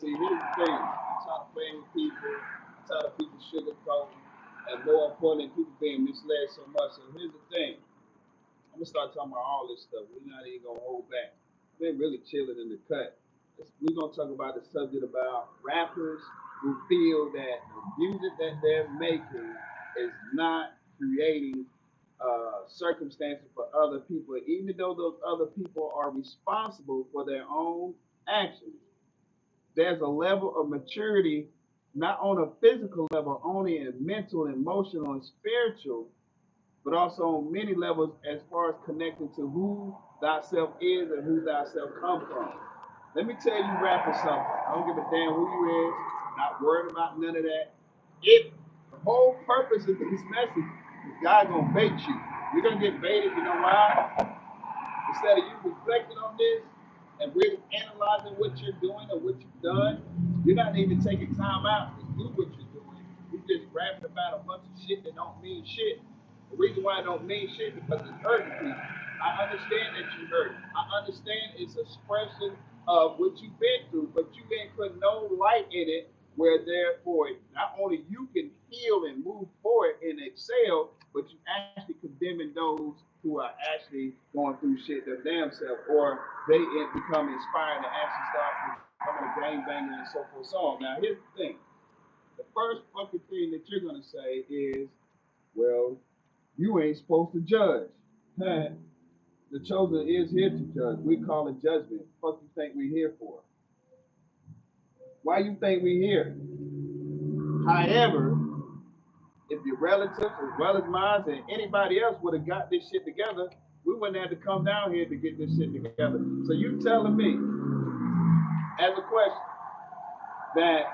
See, here's the thing. I'm trying to play with people, I'm tired of people sugarcoating, and more importantly, people being misled so much. So here's the thing. I'm gonna start talking about all this stuff. We're not even gonna hold back. I've been really chilling in the cut. We're gonna talk about the subject about rappers who feel that the music that they're making is not creating circumstances for other people, even though those other people are responsible for their own actions. There's a level of maturity, not on a physical level, only in mental, emotional, and spiritual, but also on many levels as far as connecting to who thyself is and who thyself come from. Let me tell you, rappers, something. I don't give a damn who you is. Not worried about none of that. If the whole purpose of this message is God gonna bait you, you're gonna get baited. You know why? Instead of you reflecting on this and really analyzing what you're doing or what you've done, you're not even taking time out to do what you're doing. You're just rapping about a bunch of shit that don't mean shit. The reason why it don't mean shit is because it's hurting people. I understand that you hurt. I understand it's a expression of what you've been through, but you didn't put no light in it where therefore not only you can heal and move forward and excel, but you actually condemning those who are actually going through shit their damn self, or they become inspired to actually start becoming a gang banger and so forth so on. Now here's the thing. The first fucking thing that you're gonna say is, well, you ain't supposed to judge. The chosen is here to judge. We call it judgment. What you think we here for? Why you think we here? However, if your relatives as well as mine and anybody else would have got this shit together, we wouldn't have to come down here to get this shit together. So you telling me, as a question, that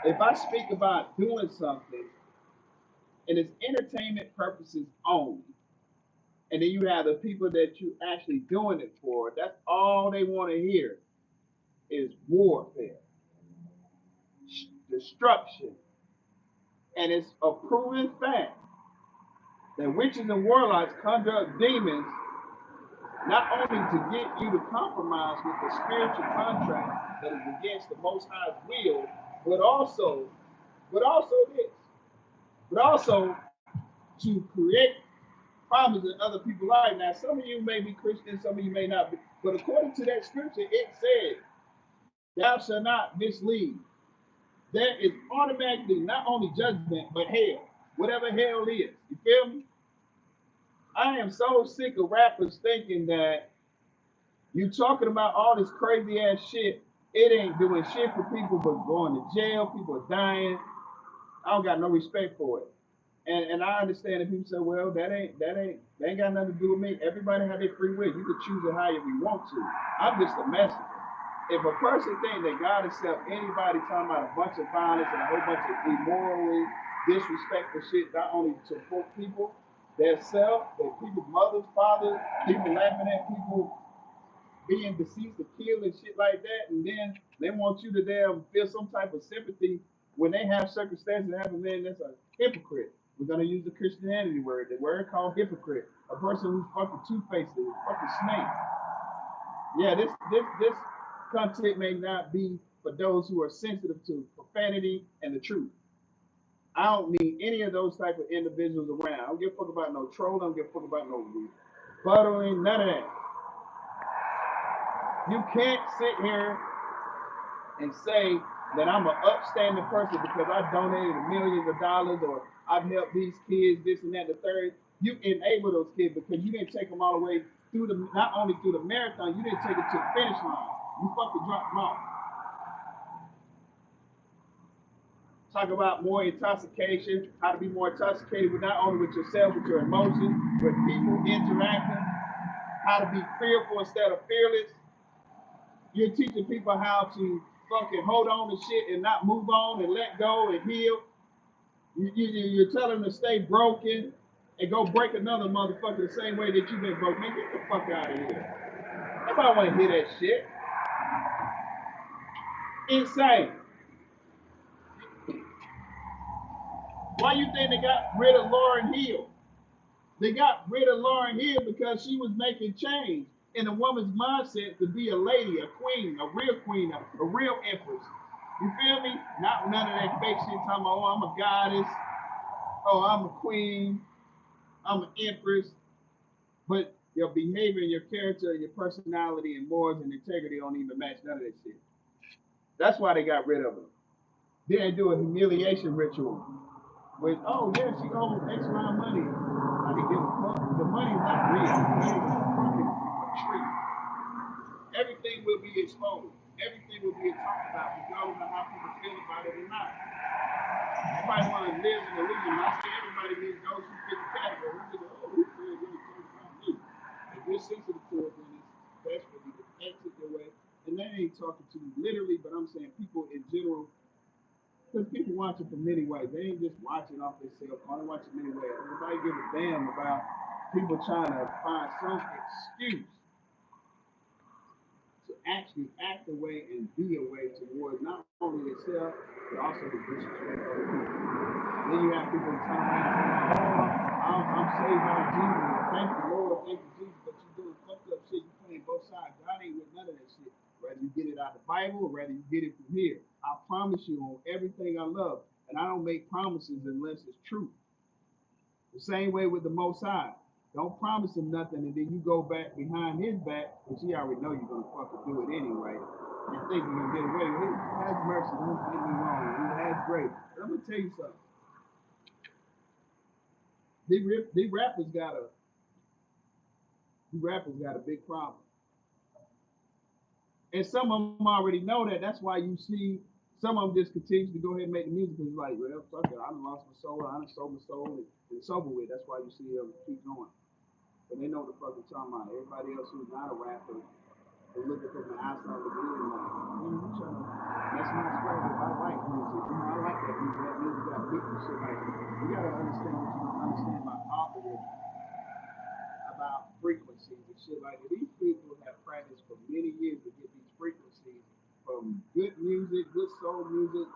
if I speak about doing something and it's entertainment purposes only, and then you have the people that you actually doing it for, that's all they want to hear is warfare, destruction. And it's a proven fact that witches and warlocks conjure up demons not only to get you to compromise with the spiritual contract that is against the Most High's will, but also, but also this, but also to create problems in other people's lives. Now, some of you may be Christian, some of you may not be, but according to that scripture, it said, "Thou shalt not mislead." There is automatically not only judgment, but hell, whatever hell is. You feel me? I am so sick of rappers thinking that you talking about all this crazy ass shit. It ain't doing shit for people but going to jail. People are dying. I don't got no respect for it. And I understand if people say, well, that ain't got nothing to do with me. Everybody have their free will. You can choose it however you want to. I'm just a messenger. If a person thinks that God accepts anybody talking about a bunch of violence and a whole bunch of immorally disrespectful shit, not only to support people, their self, their people, mothers, fathers, people laughing at people being deceased or killed and shit like that, and then they want you to damn feel some type of sympathy when they have circumstances that happen, man, that's a hypocrite. We're gonna use the Christianity word, the word called hypocrite. A person who's fucking two-faced, a fucking snake. Yeah, this content may not be for those who are sensitive to profanity and the truth. I don't need any of those type of individuals around. I don't give a fuck about no troll. I don't give a fuck about no buttering, none of that. You can't sit here and say that I'm an upstanding person because I donated millions of dollars or I've helped these kids, this and that, the third. You enable those kids because you didn't take them all the way through the, not only through the marathon, you didn't take it to the finish line. You fucking dropped them off. Talk about more intoxication, how to be more intoxicated with not only with yourself, with your emotions, with people interacting, how to be fearful instead of fearless. You're teaching people how to fucking hold on to shit and not move on and let go and heal. You're telling them to stay broken and go break another motherfucker the same way that you've been broke. Man, get the fuck out of here. Nobody want to hear that shit. Insane. Why you think they got rid of Lauryn Hill? They got rid of Lauryn Hill because she was making change. in a woman's mindset to be a lady, a queen, a real empress. You feel me? Not none of that fake shit talking about, oh, I'm a goddess, oh, I'm a queen, I'm an empress. But your behavior and your character and your personality and morals and integrity don't even match none of that shit. That's why they got rid of them. Then they do a humiliation ritual with, oh yeah, she owes X amount of money. I didn't give a fuck. The money's not real. The money's a fucking tree. Everything will be exposed. Everything will be talked about, regardless of how people feel about it or not. Everybody want to live in the illusion. I say everybody needs those who fit the category. Who think, oh, who really cares about me? If you're sensitive to it, then it's best for you to exit your way. And that ain't talking to you literally, but I'm saying people in general, because people watch it from many ways. They ain't just watching off their cell phone. They watch it many ways. Nobody give a damn about people trying to find some excuse to actually act away and be away towards not only yourself, but also the disrespect of other people. Then you have people turn around and say, oh, I'm saved by Jesus. Thank you, Lord. Thank you, Jesus. But you're doing fucked up shit. You're playing both sides. God ain't with none of that shit. Whether you get it out of the Bible or whether you get it from here. I promise you on everything I love. And I don't make promises unless it's true. The same way with the Most High. Don't promise him nothing and then you go back behind his back, which he already know you're going to fucking do it anyway. And think you're going to get away with it. He has mercy. Don't get me wrong. He has grace. But I'm going to tell you something. These rappers got a big problem. And some of them already know that. That's why you see some of them just continue to go ahead and make the music because it's like, well, fuck it, I done lost my soul, I done sold my soul, and it's over with. That's why you see them keep going. But they know what the fuck they're talking about. Everybody else who's not a rapper, they look at them from the outside of the building like, you trying to mess my scratch if I like music. You know, I like that music. That music got beat and shit like that. You gotta understand what you don't understand about algorithm, about frequencies and shit like that. These people have practiced for many years to get these frequencies from good music, good soul music,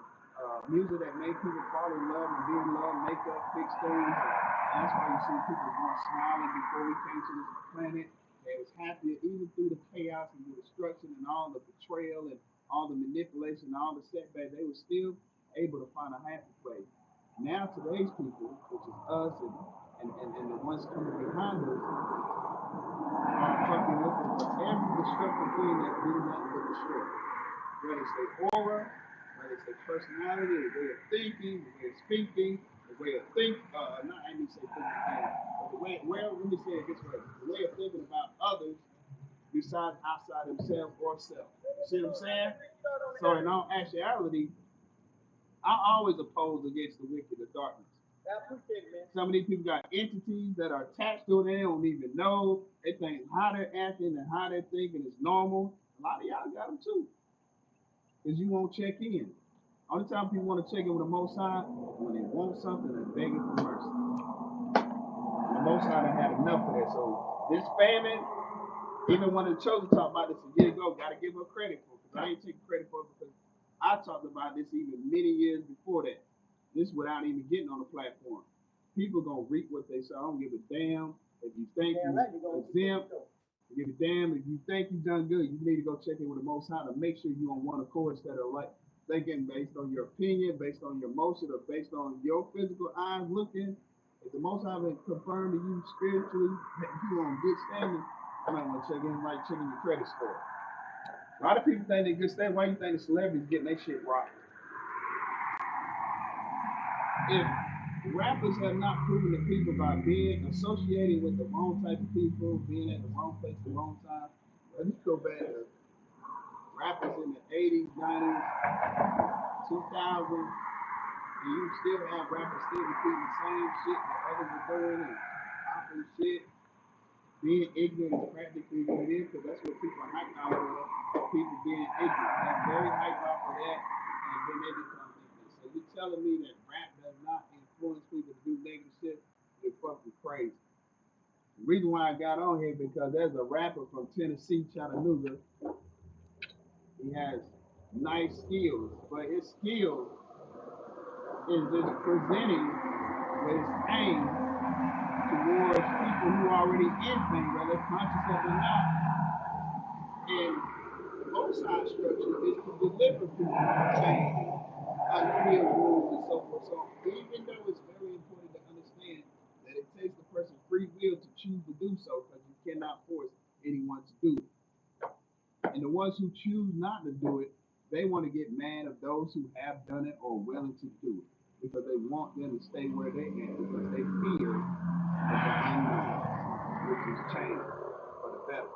music that make people fall in love and be in love, make up, fix things. And that's why you see people born smiling before we came to this planet. They was happy even through the chaos and the destruction and all the betrayal and all the manipulation and all the setbacks. They were still able to find a happy place. Now today's people, which is us and the ones coming behind us, are fucking looking for every destructive thing that do nothing but destroy. Whether it's their aura, whether it's their personality, the way of thinking, the way of speaking, the way of not I mean say thinking again, but the way, well, let me say it this way, the way of thinking about others besides outside themselves or self. See what I'm saying? So in all actuality, I always oppose against the wicked, the darkness. Some of these people got entities that are attached to it. They don't even know. They think how they're acting and how they're thinking is normal. A lot of y'all got them too. Because you won't check in. Only time people want to check in with the Most High when they want something and begging for mercy. And the Most High done had enough of that. So this famine, even when the chosen talk about this a year ago, got to give her credit for it. Because I ain't taking credit for it because I talked about this even many years before that. This without even getting on the platform. People gonna reap what they sow. I don't give a damn if you think you exempt. Give a damn if you think you done good. You need to go check in with the Most High to make sure you on one accord instead of like thinking based on your opinion, based on your emotion, or based on your physical eyes looking. If the Most High been confirmed to you spiritually that you on good standing, you might want to check in, like checking your credit score. A lot of people think they good standing. Why you think the celebrities getting their shit rocked? If rappers have not proven to people by being associated with the wrong type of people, being at the wrong place at the wrong time, let's go back to rappers in the 80s, 90s, 2000s, and you still have rappers still repeating the same shit that others are doing and popping shit. Being ignorant is practically what it is, because that's what people are hyped off of, people being ignorant. They're very hyped off of that, and then they become ignorant. So you're telling me that rap does not influence people to do negative shit? You're fucking crazy. The reason why I got on here because there's a rapper from Tennessee, Chattanooga. He has nice skills, but his skills is just presenting with his aim towards people who are already in fame, whether conscious of it or not. side structure is to deliver people from change, heal wounds, and so forth. So even though it's very important to understand that it takes the person free will to choose to do so, because you cannot force anyone to do it. And the ones who choose not to do it, they want to get mad at those who have done it or willing to do it because they want them to stay where they are because they fear of the unknown, which is change for the better.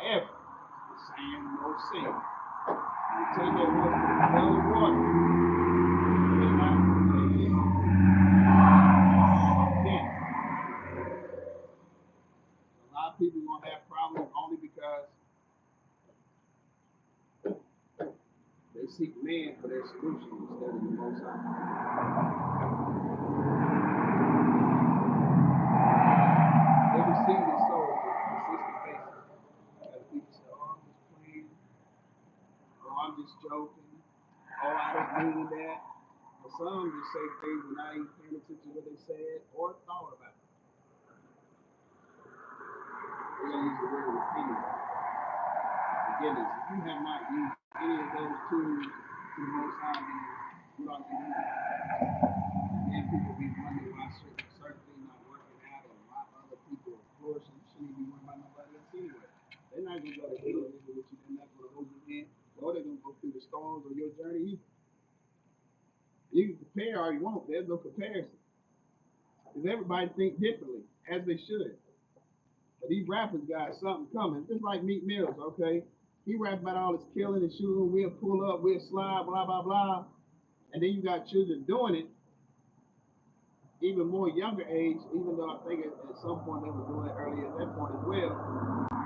However, the saying no sin. You take that water to the well of water, they're not again. A lot of people gonna have problems only because they seek man for their solution instead of the Most High. They receive the soul on a consistent basis. As people say, oh, I'm just playing. Oh, I'm just joking. Oh, I didn't mean that. But some just say things without even paying attention to what they said or thought about it. They're going to use the word repenting. Forgiveness. If you have not used any of those tools to the Most High, then you ought to use it. Then people be wondering why certain things not working out and why other people are flourishing. You shouldn't be worried about nobody else anyway. They're not going to go to hell with you. They're not going to hold your hand. Or they're going to go through the storms of your journey either. You can compare all you want. There's no comparison. Because everybody think differently, as they should. But these rappers got something coming. Just like Meek Mills, okay? He rap about all this killing and shooting. We'll pull up, we'll slide, blah, blah, blah. And then you got children doing it, even more younger age, even though I think at some point they were doing it earlier at that point as well.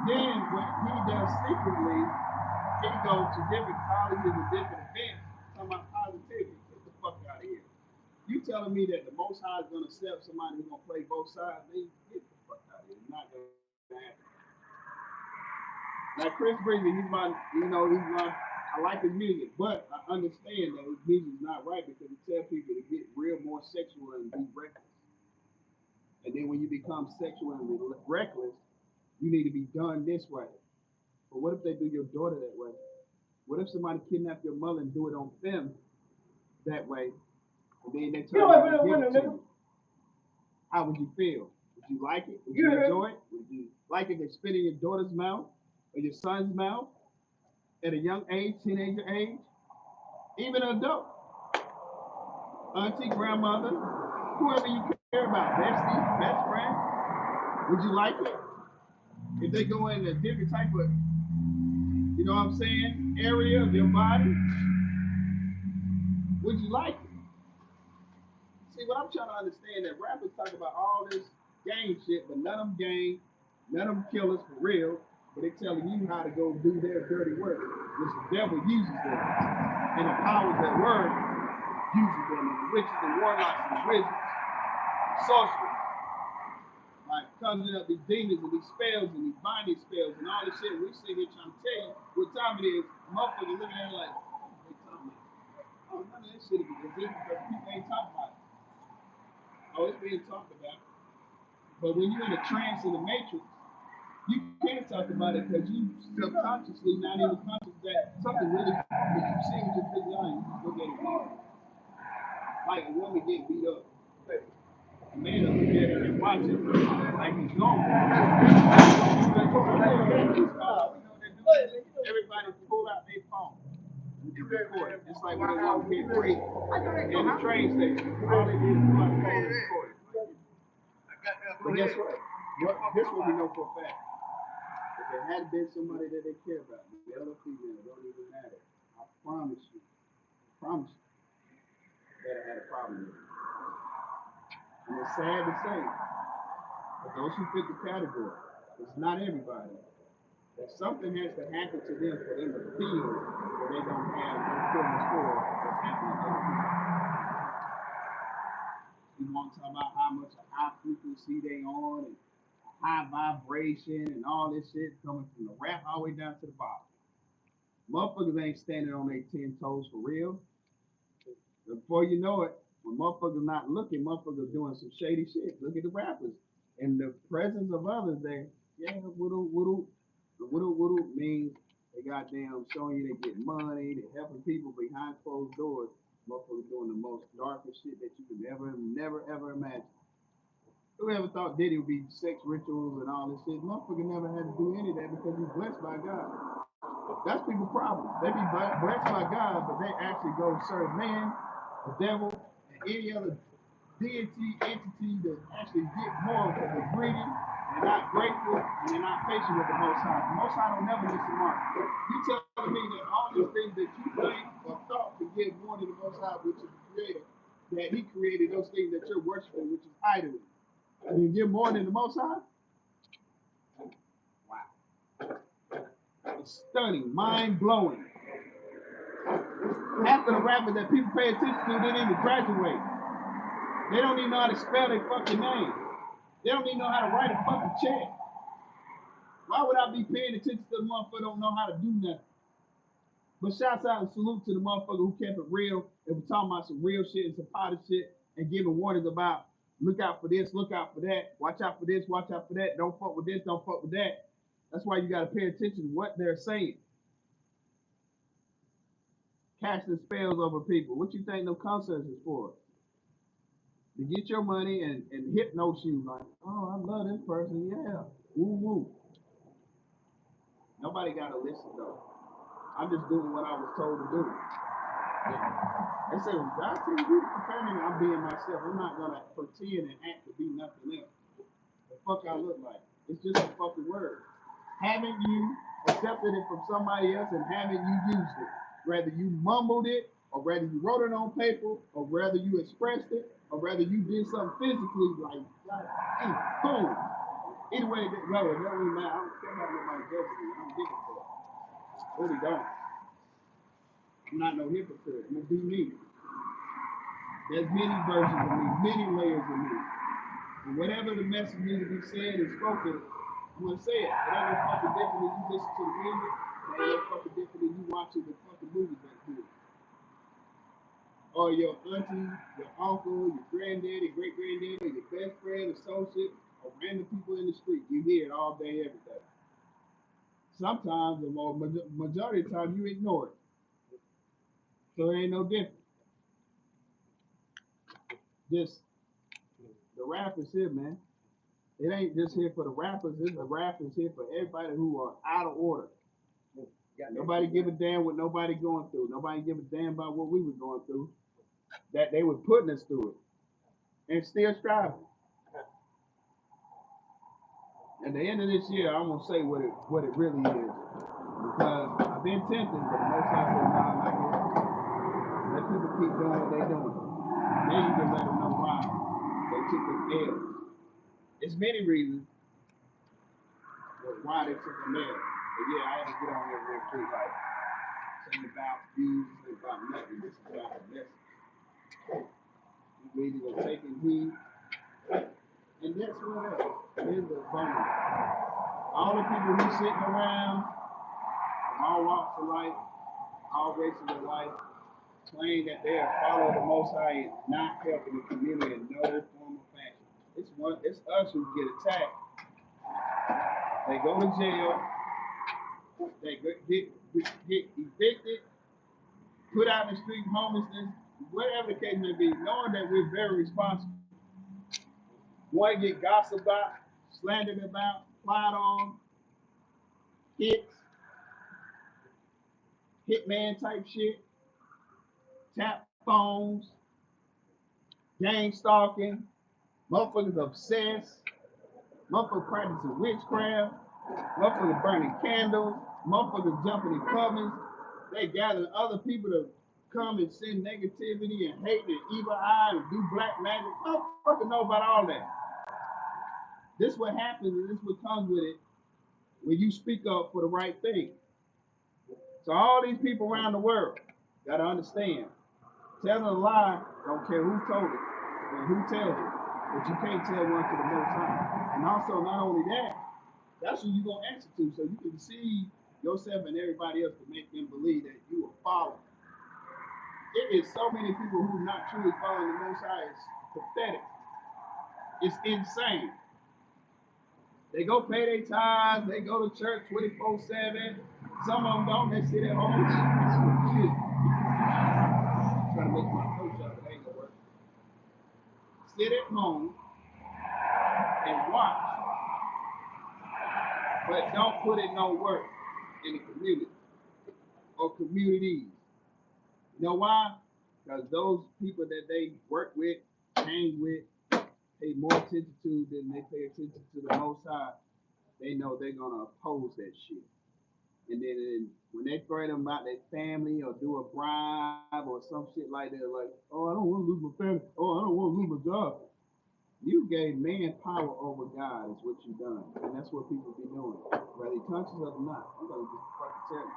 Then what he does secretly, he goes to different colleges and different events talking about positivity. Get the fuck out of here. You telling me that the Most High is going to accept somebody who's going to play both sides? Man, get the fuck out of here. It's not going to happen. Like Chris Breezy, he's my, I like his music, but I understand that his music is not right because he tells people to get real more sexual and be reckless. And then when you become sexual and reckless, you need to be done this way. But what if they do your daughter that way? What if somebody kidnap your mother and do it on film that way? And then they turn around and give it to you. How would you feel? Would you like it? Would you enjoy it? Would you like it to spit in your daughter's mouth or your son's mouth at a young age, teenager age? Even an adult, auntie, grandmother, whoever you care about, bestie, best friend, would you like it? If they go in a different type of, you know what I'm saying, area of your body, would you like it? See, what I'm trying to understand that rappers talk about all this gang shit, but none of them gang, none of them killers for real, but they telling you how to go do their dirty work, which the devil uses them. And the powers that work uses them, and the witches and warlocks and wizards, sorcerers, like conjuring up these demons and these spells and these binding spells and all this shit. We sit here trying to tell you what time it is. Motherfuckers looking at it like, what they talking about? Oh, none of that shit is different because people ain't talking about it. Oh, it's being talked about. But when you're in a trance in the matrix, you can't talk about it because you subconsciously, not even conscious that something really happened. You see with your big eye, you just look at it. Like a woman get beat up. A man will look at her and watch it like he's normal. Everybody pull out their phone and record it. It's like when a woman get raped in the train station. All they do is pull out the phone and record it. But guess what? This one we know for a fact. If it had been somebody that they care about, male or female, don't even matter. I promise you, that I had a problem with it. And it's sad to say, but those who fit the category, it's not everybody, that something has to happen to them for them to feel that they don't have no feelings for what's happening to other people. We want to talk about how much high frequency they on and high vibration and all this shit coming from the rap all the way down to the bottom. Motherfuckers ain't standing on their 10 toes for real. Before you know it, when motherfuckers not looking, motherfuckers doing some shady shit. Look at the rappers. In the presence of others, they, yeah, woodoo means They goddamn showing you they get money, they helping people behind closed doors. Motherfuckers doing the most darkest shit that you could never, ever imagine. Who ever thought Diddy would be sex rituals and all this shit? Motherfucker never had to do any of that because he's blessed by God. That's people's problem. They be blessed by God, but they actually go serve man, the devil, and any other deity, entity that actually get more because they're greedy, they're not grateful, and they're not patient with the Most High. The Most High don't never miss a mark. You telling me that all these things that you think or thought to give more than the Most High, which is the Creator, that He created those things that you're worshiping, which is idols, and you give more than the Most High? Wow. It's stunning, mind blowing. Half of the rappers that people pay attention to didn't even graduate. They don't even know how to spell their fucking name. They don't even know how to write a fucking check. Why would I be paying attention to the motherfucker who don't know how to do nothing? But shouts out and salute to the motherfucker who kept it real and was talking about some real shit and some potty shit and giving warnings about look out for this, look out for that, watch out for this, watch out for that, don't fuck with this, don't fuck with that. That's why you gotta pay attention to what they're saying. Casting spells over people. What you think no concerts is for? To get your money and hypnose you like, oh, I love this person, yeah, woo woo. Nobody gotta listen though. I'm just doing what I was told to do. They say, well, God tell you to prepare me, I'm being myself. I'm not gonna pretend and act to be nothing else. The fuck I look like. It's just a fucking word. Haven't you accepted it from somebody else and haven't you used it? Whether you mumbled it, or whether you wrote it on paper, or whether you expressed it, or whether you did something physically, like hey, boom. Either way, no, it doesn't really matter. I don't care about nobody judging me. I don't give a fuck. Really don't. I'm not no hypocrite. I'm gonna be me. There's many versions of me, many layers of me. And whatever the message needs to be said and spoken, I'm gonna say it. It ain't no fucking different when you listen to the music. It ain't no fucking different when you watching the fucking movies that do it. Or your auntie, your uncle, your granddaddy, great granddaddy, your best friend, associate, or random people in the street. You hear it all day, every day. Sometimes, the majority of the time, you ignore it. So it ain't no different. Just the rap is here, man. It ain't just here for the rappers. The rap is here for everybody who are out of order. Nobody give a damn what nobody going through. Nobody give a damn about what we were going through. That they were putting us through it and still striving. At the end of this year, I'm gonna say what it really is because I've been tempted, but most I said, nah, I'm not here. Let people keep doing what they're doing. Then you can let them know why they took the L. It's many reasons why they took the L. But yeah, I had to get on there real quick, like something about views, something about nothing. This is about the message. You really were taking heed, and that's what is the fun. All the people who sitting around, all walks of life, all races of life, claim that they are follow the Most High and not helping the community in no form or fashion. It's us who get attacked. They go to jail. They get evicted, put out in the street, homelessness, whatever the case may be, knowing that we're very responsible. One get gossiped about, slandered about, lied on, hits, hitman type shit, tap phones, gang stalking, motherfuckers obsessed, motherfuckers practicing witchcraft, motherfuckers burning candles, motherfuckers jumping in covens. They gather other people to come and send negativity and hate and evil eye and do black magic. Motherfuckers know about all that. This what happens and this what comes with it when you speak up for the right thing. So all these people around the world gotta understand. Telling a lie, don't care who told it and who tells it, but you can't tell one to the Most High. And also, not only that, that's who you gonna answer to, so you can deceive yourself and everybody else to make them believe that you are following. It is so many people who are not truly following the Most High. It's pathetic. It's insane. They go pay their tithes, they go to church 24/7, Some of them don't. They sit at home. Shit. Trying to make my coach out, but it ain't gonna work. Sit at home and watch, but don't put in no work in the community or communities. You know why? Because those people that they work with, hang with, pay more attention to than they pay attention to the Most High. They know they're gonna oppose that shit. And then when they threaten them about their family or do a bribe or some shit like that, like, oh, I don't want to lose my family. Oh, I don't want to lose my job. You gave man power over God, is what you done. And that's what people be doing, whether they conscious or not. I'm gonna just fucking tell you.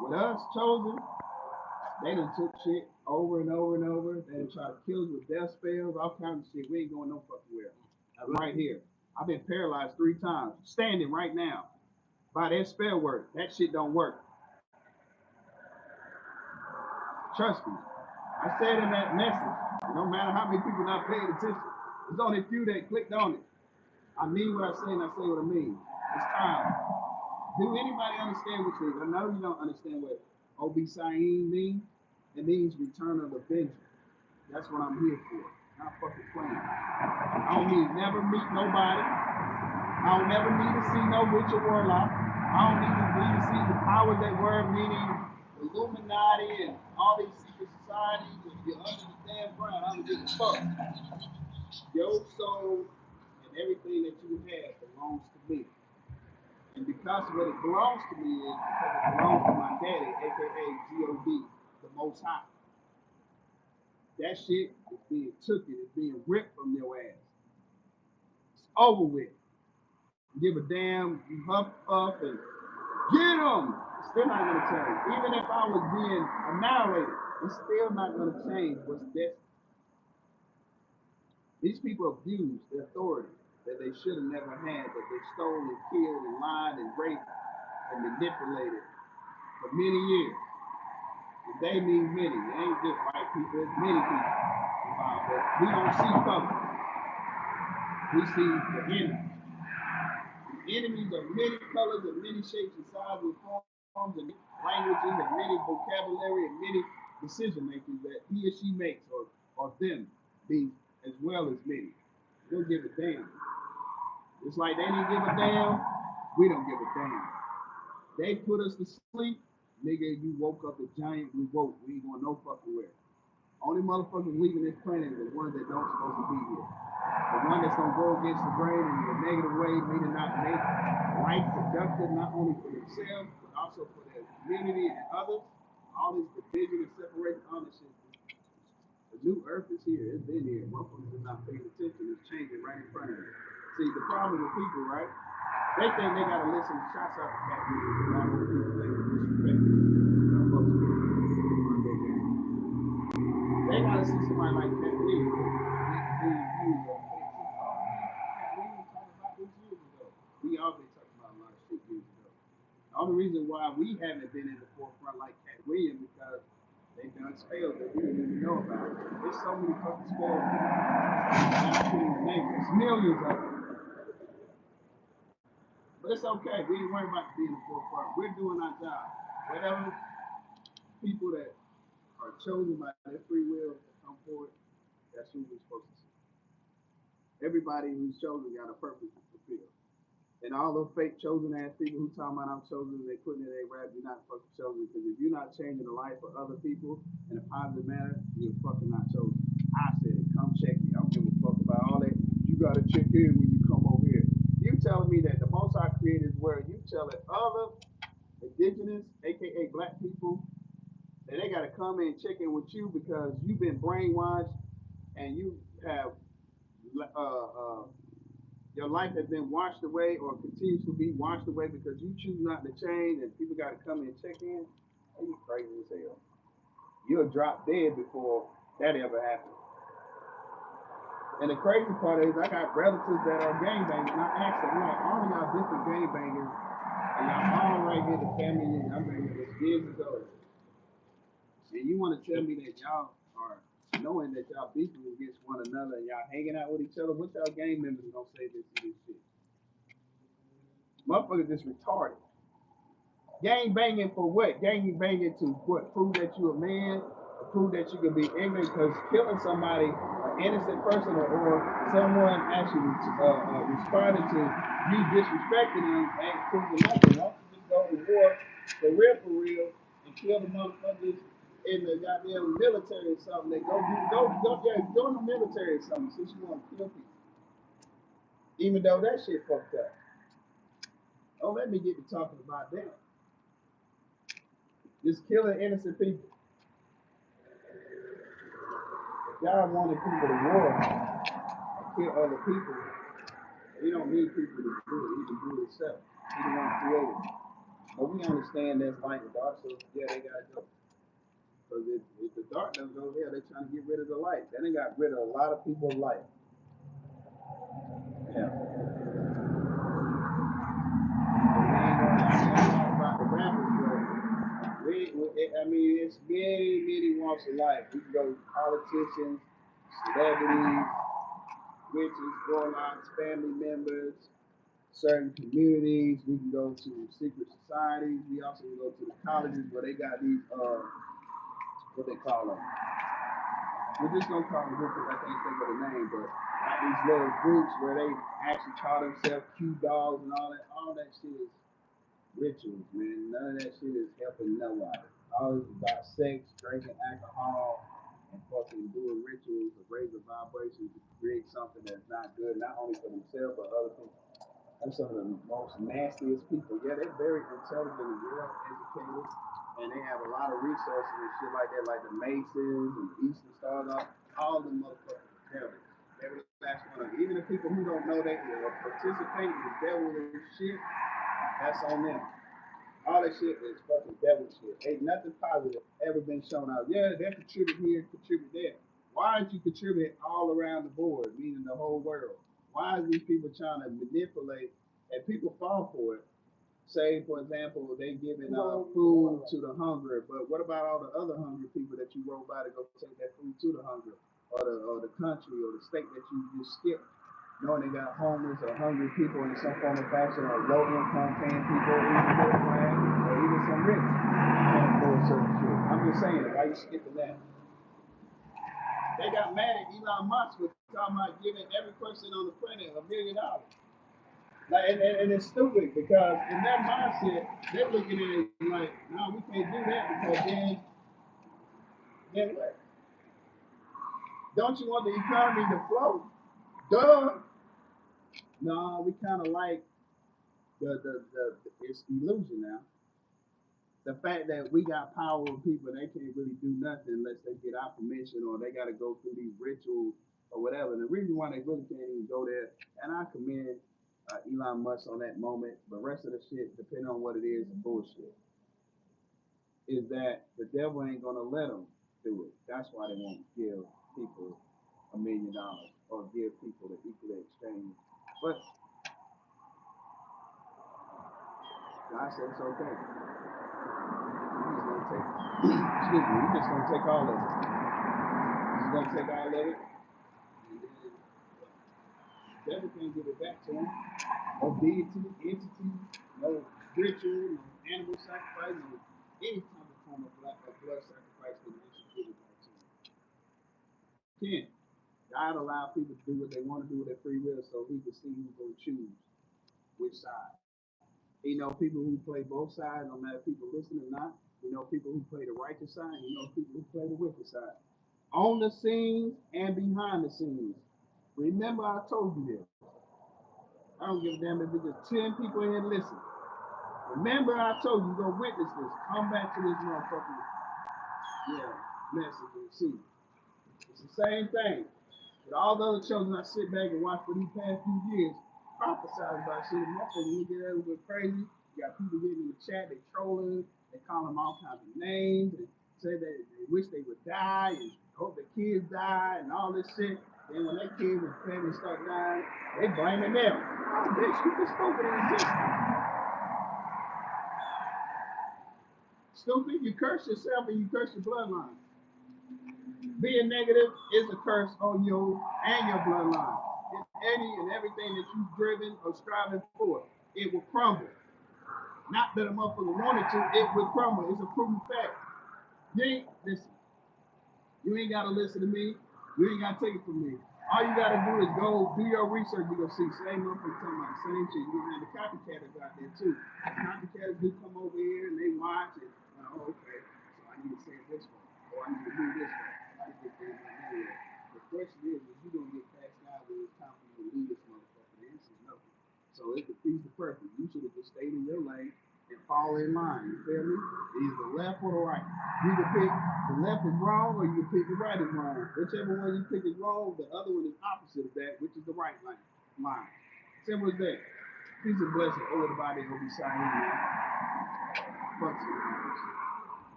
With us chosen, they done took shit over and over and over. They done tried to kill us with death spells, all kinds of shit. We ain't going no fucking where. I'm right here. I've been paralyzed 3 times, standing right now. By that spell work, that shit don't work. Trust me. I said in that message, no matter how many people not paying attention, there's only a few that clicked on it. I mean what I say and I say what I mean. It's time. Do anybody understand what it is? I know you don't understand what Obi-Sayin means. It means return of the vengeance. That's what I'm here for. Not fucking playing. I don't need never meet nobody. I don't never need to see no Richard Warlock. I don't need to see the powers that were, meaning Illuminati and all these secret societies. If you're under the damn ground, I don't give a fuck. Your soul and everything that you have belongs to me. And because of what it belongs to me is because it belongs to my daddy, aka God, the Most High. That shit is being taken, it's being ripped from your ass. It's over with. Give a damn, you huff up and get them. It's still not gonna change. Even if I was being annihilated, it's still not gonna change what's destined. These people abused the authority that they should have never had, that they stole and killed and lied and raped and manipulated for many years. And they mean many. It ain't just white people, it's many people. But we don't see color. We see the enemy. The enemies of many colors and many shapes and sizes and forms and languages and many vocabulary and many decision makers that he or she makes or them be as well as many. They don't give a damn. It's like they didn't give a damn, we don't give a damn. They put us to sleep, nigga, you woke up a giant, we woke, we ain't going no fucking where. Only motherfuckers leaving this planet are the ones that don't supposed to be here. The one that's gonna go against the grain in a negative way, meaning not make life productive not only for themselves, but also for their community and others. All this division and separation, all this shit. The new earth is here, it's been here. Motherfuckers are not paying attention, it's changing right in front of you. See, the problem with people, right? They think they gotta listen to shots out the cat music. A lot of people think it's disrespectful. They gotta see somebody like Cat Williams. We all been talking about a lot of shit years ago. The only reason why we haven't been in the forefront like Cat Williams because they've done spells that we didn't even know about. There's so many fucking spells. There's millions of them. But it's okay. We ain't worried about being in the forefront. We're doing our job. Whatever people that are chosen by their free will to come forward, that's who we're supposed to see. Everybody who's chosen got a purpose to fulfill. And all those fake chosen ass people who talking about I'm chosen, they putting in their rap, you're not fucking chosen. Because if you're not changing the life of other people in a positive manner, you're fucking not chosen. I said it. Come check me. I don't give a fuck about all that. You gotta check in when you come over here. You telling me that the most I created is where you telling other indigenous, aka black people, that they gotta come in and check in with you because you've been brainwashed and you have your life has been washed away or continues to be washed away because you choose not to change and people got to come in and check in. Are you crazy as hell? You'll drop dead before that ever happens. And the crazy part is I got relatives that are gangbangers. And I asked them, like, all of y'all different gangbangers, and y'all all right here, the family, and I've been here years ago. And you want to tell me that y'all are knowing that y'all beefing against one another and y'all hanging out with each other, what y'all gang members gonna say this shit? Motherfuckers just retarded. Gang banging for what? Gang banging to what? Prove that you a man, or prove that you can be ignorant, because killing somebody, an innocent person, or someone actually responded to you disrespecting them ain't proving nothing. Why don't you just go to war for real, and kill the motherfuckers in the goddamn military or something? They go in the military or something since you want to kill people. Even though that shit fucked up. Don't let me get to talking about that. Just killing innocent people. God wanted people to war and kill other people. He don't need people to do it. He can do it himself. He the one created it. But we understand that's light and dark, so yeah, they gotta go. Because if the dark doesn't go there, they're trying to get rid of the light. Then they got rid of a lot of people's life. Yeah. About the rappers, but I mean, it's many walks of life. We can go politicians, celebrities, riches, warlocks, family members, certain communities. We can go to secret societies. We also can go to the colleges where they got these what they call them. We're just gonna call them groups because I can't think of the name, but got these little groups where they actually call themselves Q dogs and all that. All that shit is rituals, man. None of that shit is helping nobody. All it's about sex, drinking alcohol, and fucking doing rituals to raise the vibrations to create something that's not good, not only for themselves but other people. They're some of the most nastiest people. Yeah, they're very intelligent and well educated, and they have a lot of resources and shit like that, like the Masons and the Eastern Stars. All the motherfuckers devils. Every last one of them. Even the people who don't know they participate in the devilish shit, that's on them. All that shit is fucking devil shit. Ain't nothing positive ever been shown out. Yeah, they contribute here, contribute there. Why aren't you contributing all around the board, meaning the whole world? Why are these people trying to manipulate and people fall for it? Say, for example, they giving food to the hungry, but what about all the other hungry people that you roll by to go take that food to the hungry, or the country or the state that you just skipped? Knowing they got homeless or hungry people in some form of fashion, or low income paying people, even middle class, or even some rich can't afford certain shit. I'm just saying, why you skipping that? They got mad at Elon Musk for talking about giving every person on the planet $1 million. Like, and it's stupid because in their mindset, they're looking at it like, no, we can't do that because then what? Don't you want the economy to flow? Duh. No, we kind of like the it's illusion now. The fact that we got power over people, they can't really do nothing unless they get our permission or they got to go through these rituals or whatever. And the reason why they really can't even go there, and I commend Elon Musk on that moment, but the rest of the shit, depending on what it is bullshit, is that the devil ain't gonna let them do it. That's why they won't give people $1 million or give people the equal exchange. But God said it's okay. He's gonna take, excuse me, he's just gonna take all of it. He's gonna take all of it, and then the devil can't give it back to him. No deity, entity, no ritual, no animal sacrifice, no any kind of form of blood sacrifice can actually give it back to him. Can't. God allowed people to do what they want to do with their free will so he can see who's going to choose which side. He know people who play both sides, no matter if people listen or not. You know people who play the righteous side, you know people who play the wicked side. On the scenes and behind the scenes. Remember I told you this. I don't give a damn if it's just 10 people in here listen. Remember I told you, you're going to witness this. Come back to this motherfucking message and see. It's the same thing. But all the other children I sit back and watch for these past few years prophesize about shit. And that thing, you get a little bit crazy. You got people getting in the chat, they trolling, they call them all kinds of names, and say that they wish they would die, and hope their kids die, and all this shit. Then when their kids and family start dying, they blaming them. Oh, bitch, you just stupid as shit. Stupid, you curse yourself and you curse your bloodline. Being negative is a curse on you and your bloodline. Any and everything that you've driven or striving for, it will crumble. Not that a motherfucker wanted to, it would crumble. It's a proven fact. You ain't listen. You ain't gotta listen to me. You ain't gotta take it from me. All you gotta do is go do your research. You gonna see same motherfuckers talking about the same shit. You gonna have the copycatters out there too. The copycatters do come over here and they watch it. Oh, okay. So I need to say it this way, or I need to do this way. I need to get things like that. The question is you gonna get past God when it's time for you to leave this motherfucker? The answer is no. So it defeats the purpose. You should have just stayed in your lane and fall in line. You feel me? Either the left or the right. You can pick the left is wrong or you can pick the right is wrong. Whichever one you pick is wrong, the other one is opposite of that, which is the right line. Simple as that. Peace and blessing over the body over the side here, man. Fuck some.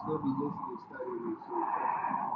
Still be listening and studying this shit.